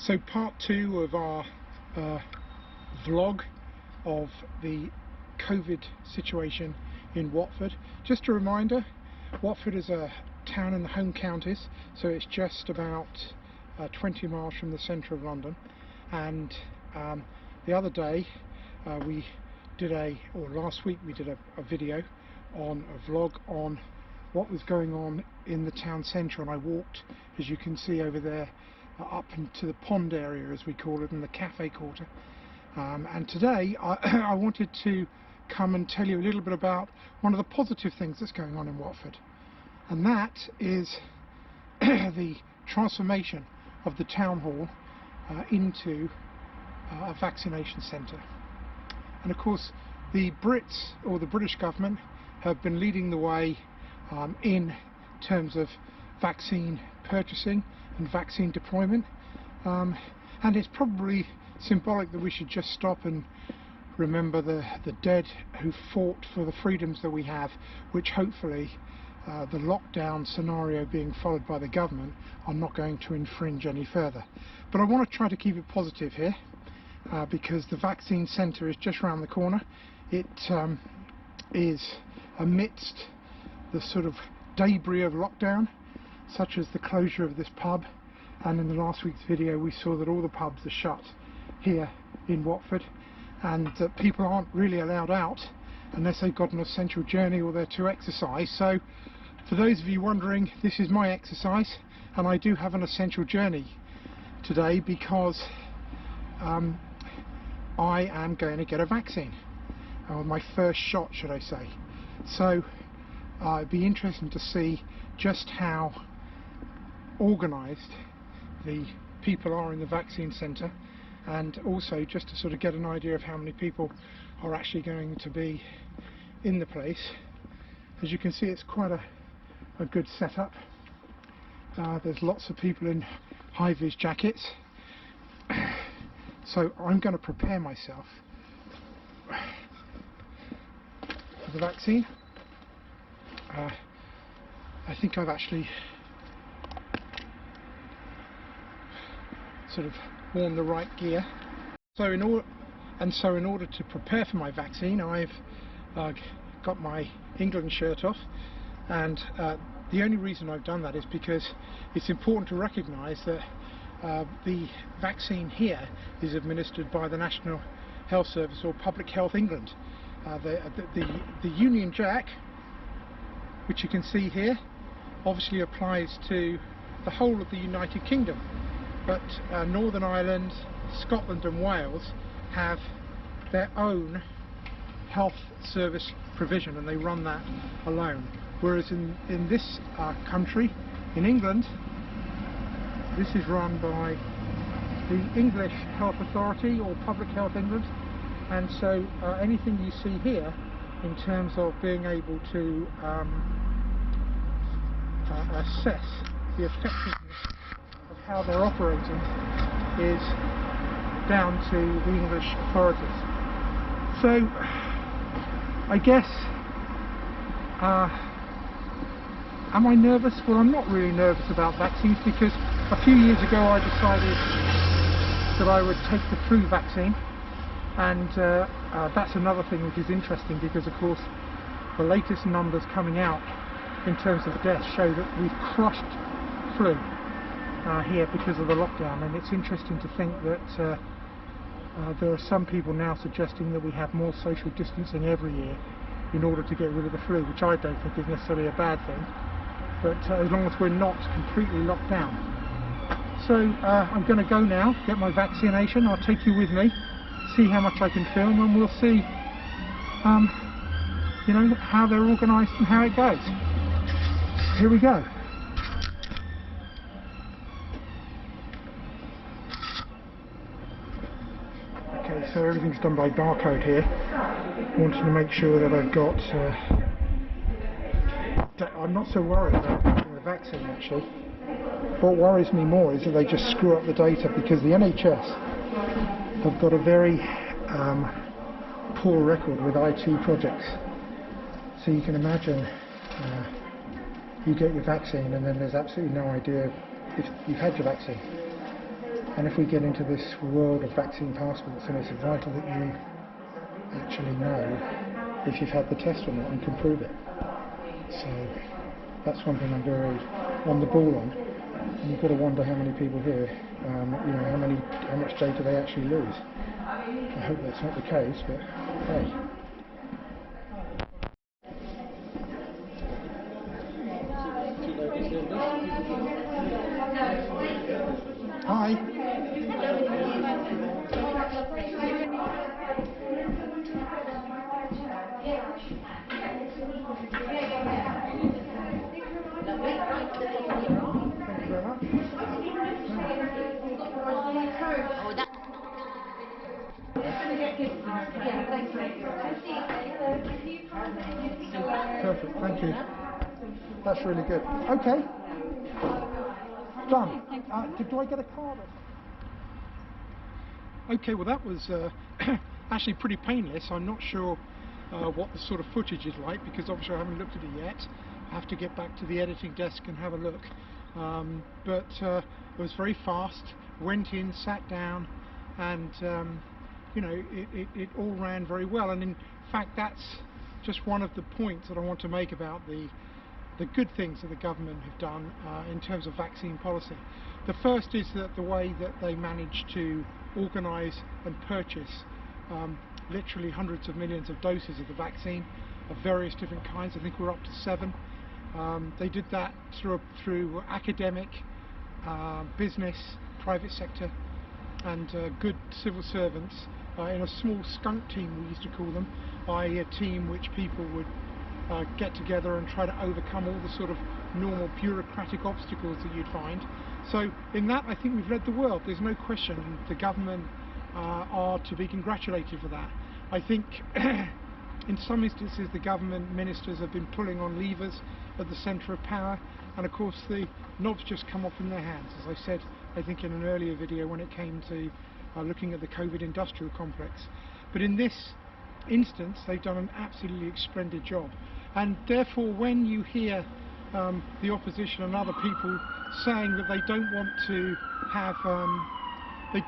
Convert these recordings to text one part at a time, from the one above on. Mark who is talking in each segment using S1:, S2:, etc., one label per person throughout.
S1: So part 2 of our vlog of the COVID situation in Watford. Just a reminder, Watford is a town in the home counties, so it's just about 20 miles from the centre of London. And the other day last week we did a video on a vlog on what was going on in the town centre, and I walked, as you can see over there, up into the pond area, as we call it, in the cafe quarter. And today I wanted to come and tell you a little bit about one of the positive things that's going on in Watford, and that is the transformation of the town hall into a vaccination centre. And of course the Brits, or the British government, have been leading the way in terms of vaccine purchasing and vaccine deployment, and it's probably symbolic that we should just stop and remember the dead who fought for the freedoms that we have, which hopefully the lockdown scenario being followed by the government are not going to infringe any further. But I want to try to keep it positive here, because the vaccine centre is just around the corner. It is amidst the sort of debris of lockdown, such as the closure of this pub, and in the last week's video we saw that all the pubs are shut here in Watford, and that people aren't really allowed out unless they've got an essential journey or they're to exercise. So for those of you wondering, this is my exercise, and I do have an essential journey today because I am going to get a vaccine, or my first shot should I say. So it'd be interesting to see just how organised the people are in the vaccine centre, and also just to sort of get an idea of how many people are actually going to be in the place. As you can see, it's quite a good setup. There's lots of people in high-vis jackets, so I'm going to prepare myself for the vaccine. I think I've actually sort of worn the right gear. So in order to prepare for my vaccine, I've got my England shirt off, and the only reason I've done that is because it's important to recognise that the vaccine here is administered by the National Health Service, or Public Health England. The Union Jack, which you can see here, obviously applies to the whole of the United Kingdom, but Northern Ireland, Scotland and Wales have their own health service provision, and they run that alone. Whereas in this country, in England, this is run by the English Health Authority, or Public Health England, and so anything you see here in terms of being able to assess the effectiveness of how they're operating is down to the English authorities. So I guess, am I nervous? Well, I'm not really nervous about vaccines, because a few years ago I decided that I would take the flu vaccine, and that's another thing which is interesting, because of course the latest numbers coming out in terms of deaths show that we've crushed flu here because of the lockdown. And it's interesting to think that there are some people now suggesting that we have more social distancing every year in order to get rid of the flu, which I don't think is necessarily a bad thing, but as long as we're not completely locked down. So I'm going to go now, get my vaccination. I'll take you with me, see how much I can film, and we'll see you know, how they're organised and how it goes. Here we go. Okay, so everything's done by barcode here. Wanting to make sure that I've got I'm not so worried about getting the vaccine, actually. What worries me more is that they just screw up the data, because the NHS have got a very poor record with IT projects. So you can imagine you get your vaccine and then there's absolutely no idea if you've had your vaccine. And if we get into this world of vaccine passports, then it's vital that you actually know if you've had the test or not and can prove it. So that's one thing I'm very on the ball on. And you've got to wonder how many people here, how much data they actually lose. I hope that's not the case, but hey. Hi. Thank you very much. Perfect, thank you. That's really good. Okay. Done. Do I get a card? Okay, well that was actually pretty painless. I'm not sure what the sort of footage is like, because obviously I haven't looked at it yet. I have to get back to the editing desk and have a look. But it was very fast. Went in, sat down, and it all ran very well. And in fact, that's just one of the points that I want to make about the good things that the government have done in terms of vaccine policy. The first is that the way that they managed to organise and purchase literally hundreds of millions of doses of the vaccine of various different kinds. I think we're up to 7. They did that through academic, business, private sector, and good civil servants in a small skunk team, we used to call them, i.e. a team which people would get together and try to overcome all the sort of normal bureaucratic obstacles that you'd find. So in that, I think we've led the world. There's no question. The government are to be congratulated for that. I think in some instances the government ministers have been pulling on levers at the centre of power, and of course the knobs just come off in their hands, as I said I think in an earlier video when it came to looking at the COVID industrial complex. But in this instance they've done an absolutely splendid job, and therefore when you hear the opposition and other people saying that they don't want to have they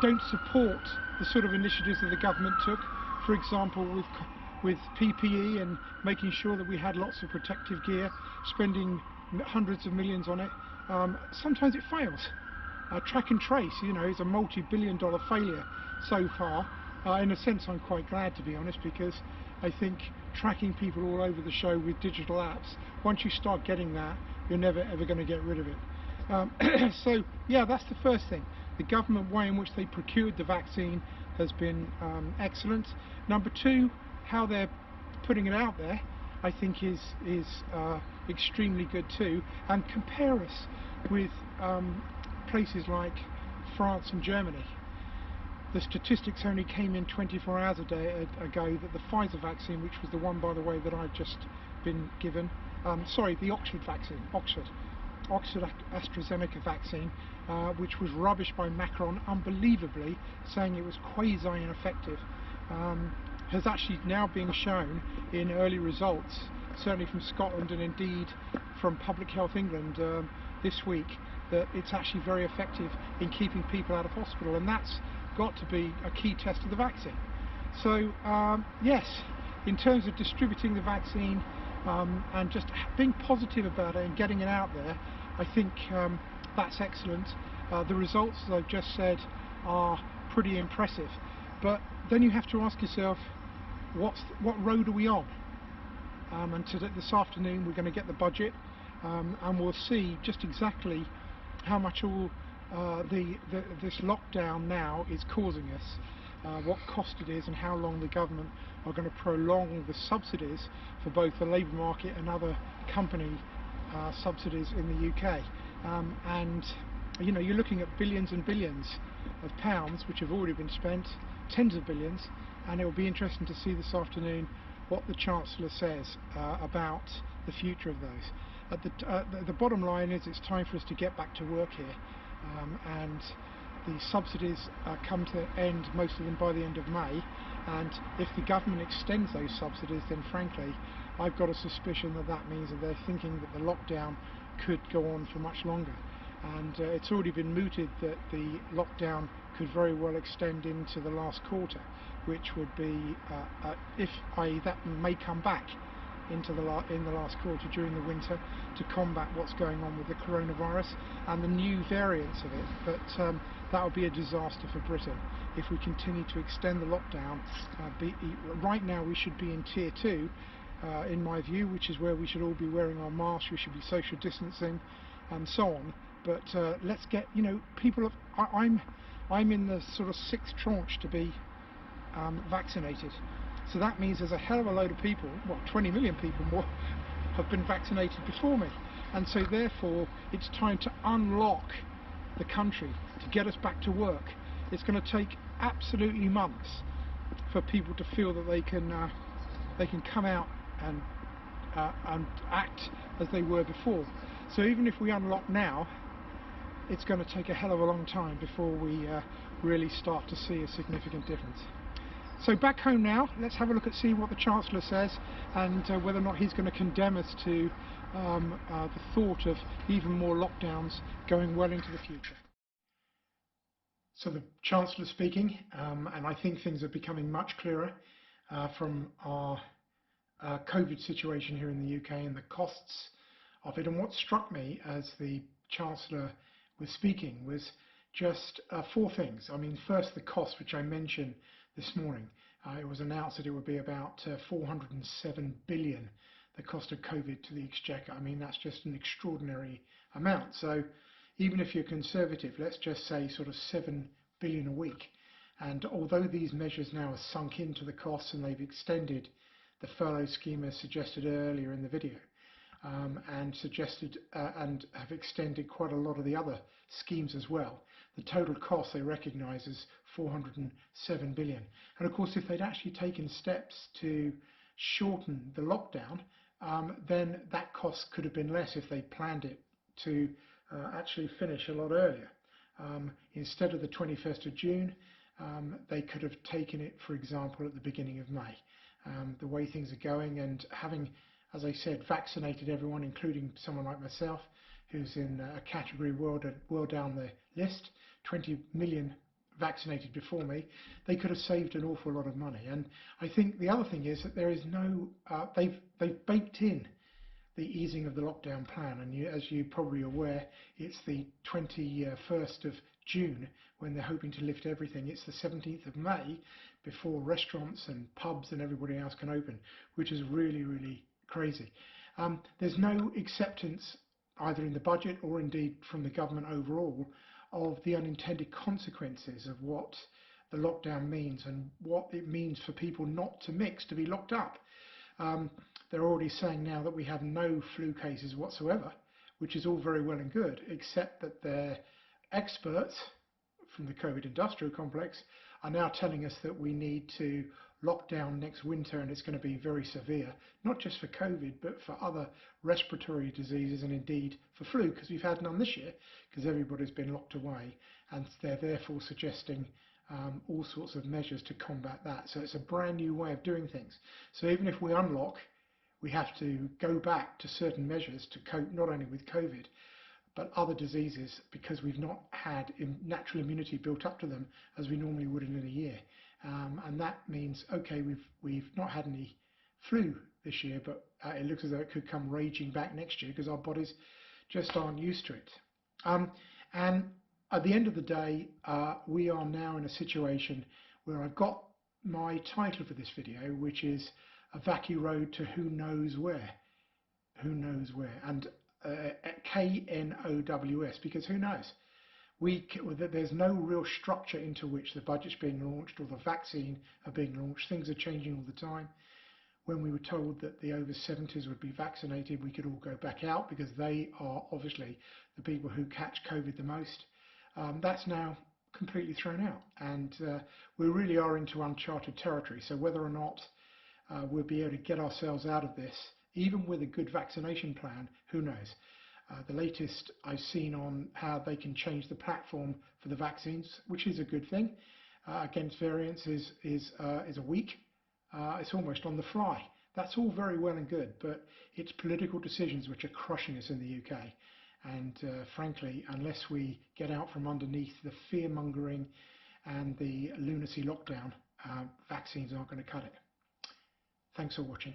S1: don't support the sort of initiatives that the government took, for example with PPE and making sure that we had lots of protective gear, spending hundreds of millions on it, sometimes it fails. Track and trace, is a multi-billion-dollar failure so far. In a sense I'm quite glad, to be honest, because I think tracking people all over the show with digital apps, once you start getting that, you're never ever going to get rid of it. So yeah, that's the first thing. The government way in which they procured the vaccine has been excellent. Number 2, how they're putting it out there, I think is extremely good too. And compare us with places like France and Germany. The statistics only came in 24 hours ago that the Pfizer vaccine, which was the one, by the way, that I'd just been given, the Oxford vaccine, Oxford AstraZeneca vaccine, which was rubbish by Macron, unbelievably, saying it was quasi-ineffective, has actually now been shown in early results, certainly from Scotland and indeed from Public Health England this week, that it's actually very effective in keeping people out of hospital, and that's got to be a key test of the vaccine. So yes, in terms of distributing the vaccine and just being positive about it and getting it out there, I think that's excellent. The results, as I've just said, are pretty impressive, but then you have to ask yourself, what road are we on? And this afternoon we're going to get the budget, and we'll see just exactly how much all this lockdown now is causing us, what cost it is, and how long the government are going to prolong the subsidies for both the labour market and other company subsidies in the UK. And you're looking at billions and billions of pounds which have already been spent, tens of billions, and it will be interesting to see this afternoon what the Chancellor says about the future of those. The bottom line is it's time for us to get back to work here, and the subsidies come to end, most of them by the end of May, and if the government extends those subsidies, then frankly I've got a suspicion that that means that they're thinking that the lockdown could go on for much longer. and it's already been mooted that the lockdown could very well extend into the last quarter, which would be, if i.e. that may come back into in the last quarter during the winter to combat what's going on with the coronavirus and the new variants of it. But that would be a disaster for Britain if we continue to extend the lockdown. Right now we should be in tier 2, in my view, which is where we should all be wearing our masks, we should be social distancing and so on. But let's get, people I'm in the sort of 6th tranche to be vaccinated. So that means there's a hell of a load of people, 20 million people more, have been vaccinated before me. And so therefore it's time to unlock the country to get us back to work. It's going to take absolutely months for people to feel that they can come out and act as they were before. So even if we unlock now, it's going to take a hell of a long time before we really start to see a significant difference. So back home now, let's have a look at see what the Chancellor says, and whether or not he's going to condemn us to the thought of even more lockdowns going well into the future. So the Chancellor speaking, and I think things are becoming much clearer from our COVID situation here in the UK and the costs of it. And what struck me as the Chancellor was speaking was just 4 things. I mean, first, the cost, which I mentioned this morning. It was announced that it would be about 407 billion, the cost of COVID to the Exchequer. I mean, that's just an extraordinary amount. So even if you're conservative, let's just say sort of 7 billion a week. And although these measures now are sunk into the costs and they've extended the furlough scheme as suggested earlier in the video, and have extended quite a lot of the other schemes as well, the total cost they recognise is 407 billion. And of course, if they'd actually taken steps to shorten the lockdown, then that cost could have been less if they planned it to actually finish a lot earlier. Instead of the 21st of June, they could have taken it, for example, at the beginning of May. The way things are going, and having, as I said, vaccinated everyone, including someone like myself, who's in a category well down the list, 20 million vaccinated before me, they could have saved an awful lot of money. And I think the other thing is that there is no, they've baked in the easing of the lockdown plan, and as you're probably aware, it's the 21st of June when they're hoping to lift everything. It's the 17th of May before restaurants and pubs and everybody else can open, which is really, really crazy. There's no acceptance either in the budget or indeed from the government overall of the unintended consequences of what the lockdown means and what it means for people not to mix, to be locked up. They're already saying now that we have no flu cases whatsoever, which is all very well and good, except that their experts from the COVID industrial complex are now telling us that we need to lock down next winter, and it's going to be very severe, not just for COVID, but for other respiratory diseases and indeed for flu, because we've had none this year, because everybody's been locked away, and they're therefore suggesting all sorts of measures to combat that. So it's a brand new way of doing things. So even if we unlock, we have to go back to certain measures to cope not only with COVID, but other diseases, because we've not had natural immunity built up to them as we normally would in a year. And that means, okay, we've not had any flu this year, but it looks as though it could come raging back next year because our bodies just aren't used to it. And at the end of the day, we are now in a situation where I've got my title for this video, which is A Vacky Road to Who Knows Where. Who knows where? And KNOWS, because who knows? There's no real structure into which the budget's being launched or the vaccine are being launched. Things are changing all the time. When we were told that the over 70s would be vaccinated, we could all go back out because they are obviously the people who catch COVID the most. That's now completely thrown out, and we really are into uncharted territory. So whether or not we'll be able to get ourselves out of this, even with a good vaccination plan, who knows? The latest I've seen on how they can change the platform for the vaccines, which is a good thing, against variants is a week. It's almost on the fly. That's all very well and good, but it's political decisions which are crushing us in the UK. and frankly, unless we get out from underneath the fear-mongering and the lunacy lockdown, vaccines aren't going to cut it. Thanks for watching.